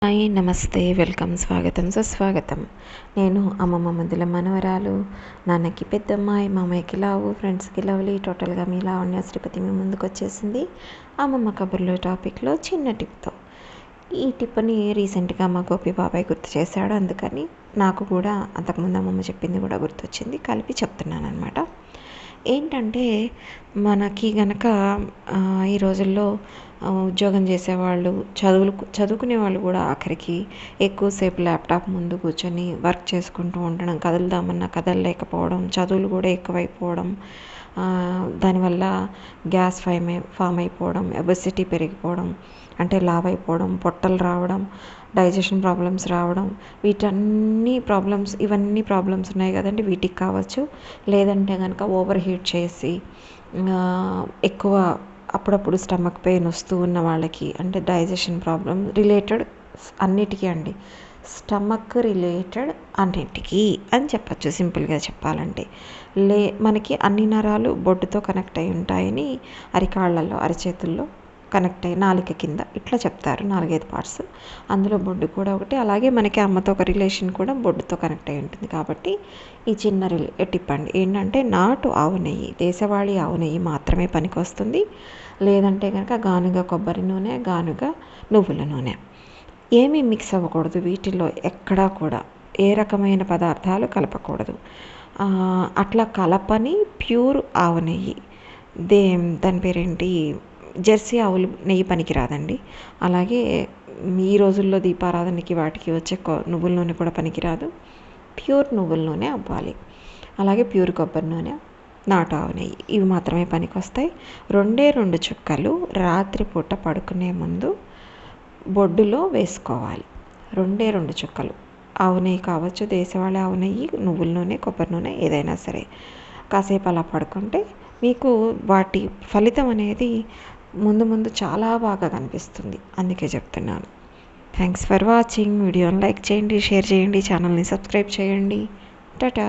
Hi నమస్తే welcome స్వాగతం సుస్వాగతం. నేను అమ్మమ్మ ముద్దుల మనవరాలు, నాన్నకి పెద్దమ్మాయి, మామయ్యకి లావు, ఫ్రెండ్స్కి లవ్లీ, టోటల్గా మీ లావణ్య శ్రీపతి మీ ముందుకు వచ్చేసింది అమ్మమ్మ కబుర్లు టాపిక్లో చిన్న టిప్తో. ఈ టిప్ని రీసెంట్గా మా గోపి బాబాయ్ గుర్తు చేశాడు, అందుకని నాకు కూడా అంతకుముందు అమ్మమ్మ చెప్పింది కూడా గుర్తొచ్చింది, కలిపి చెప్తున్నాను అనమాట. ఏంటంటే మనకి గనక ఈ రోజుల్లో ఉద్యోగం చేసేవాళ్ళు, చదువుకునే వాళ్ళు కూడా ఆఖరికి ఎక్కువసేపు ల్యాప్టాప్ ముందు కూర్చొని వర్క్ చేసుకుంటూ ఉండడం, కదులుదామన్నా కదలలేకపోవడం, చదువులు కూడా ఎక్కువైపోవడం, దానివల్ల గ్యాస్ ఫామ్ అయిపోవడం, ఒబెసిటీ పెరిగిపోవడం, అంటే లావ్ అయిపోవడం, పొట్టలు రావడం, డైజెషన్ ప్రాబ్లమ్స్ రావడం, ఇవన్నీ ప్రాబ్లమ్స్ ఉన్నాయి కదండి. వీటికి కావచ్చు, లేదంటే కనుక ఓవర్ హీట్ చేసి ఎక్కువ అప్పుడప్పుడు స్టమక్ పెయిన్ వస్తూ ఉన్న వాళ్ళకి, అంటే డైజెషన్ ప్రాబ్లం రిలేటెడ్ అన్నిటికీ అండి, స్టమక్ రిలేటెడ్ అన్నిటికీ అని చెప్పచ్చు. సింపుల్గా చెప్పాలంటే మనకి అన్ని నరాలు బొడ్డుతో కనెక్ట్ అయి ఉంటాయని, అరికాళ్ళల్లో, అరచేతుల్లో కనెక్ట్ అయ్యి నాలుక కింద ఇట్లా చెప్తారు, 4-5 పార్ట్స్, అందులో బొడ్డు కూడా ఒకటి. అలాగే మనకి అమ్మతో ఒక రిలేషన్ కూడా బొడ్డుతో కనెక్ట్ అయి ఉంటుంది. కాబట్టి ఈ చిన్న టిప్ అండి ఏంటంటే, నాటు ఆవు నెయ్యి, దేశవాళీ ఆవు నెయ్యి మాత్రమే పనికొస్తుంది. లేదంటే కనుక గానుగ కొబ్బరి నూనె, గానుగ నువ్వుల నూనె ఏమీ మిక్స్ అవ్వకూడదు. వీటిల్లో ఎక్కడా కూడా ఏ రకమైన పదార్థాలు కలపకూడదు. అట్లా కలపని ప్యూర్ ఆవు నెయ్యి, దాని పేరేంటి, జెర్సీ ఆవులు నెయ్యి పనికిరాదండి. అలాగే ఈ రోజుల్లో దీపారాధనకి వాటికి వచ్చే నువ్వుల నూనె కూడా పనికిరాదు. ప్యూర్ నువ్వుల నూనె అవ్వాలి. అలాగే ప్యూర్ కొబ్బరి నూనె, నాటు ఆవు నెయ్యి, ఇవి మాత్రమే పనికొస్తాయి. 2 చుక్కలు రాత్రిపూట పడుకునే ముందు బొడ్డులో వేసుకోవాలి. 2 చుక్కలు ఆవు నెయ్యి కావచ్చు, దేశవాళీ ఆవు నెయ్యి, నువ్వుల నూనె, కొబ్బరి నూనె, ఏదైనా సరే. కాసేపు అలా పడుకుంటే మీకు వాటి ఫలితం అనేది ముందు చాలా బాగా కనిపిస్తుంది. అందుకే చెప్తున్నాను. Thanks for watching. వీడియోని లైక్ చేయండి, షేర్ చేయండి, ఛానల్ని సబ్స్క్రైబ్ చేయండి. టాటా.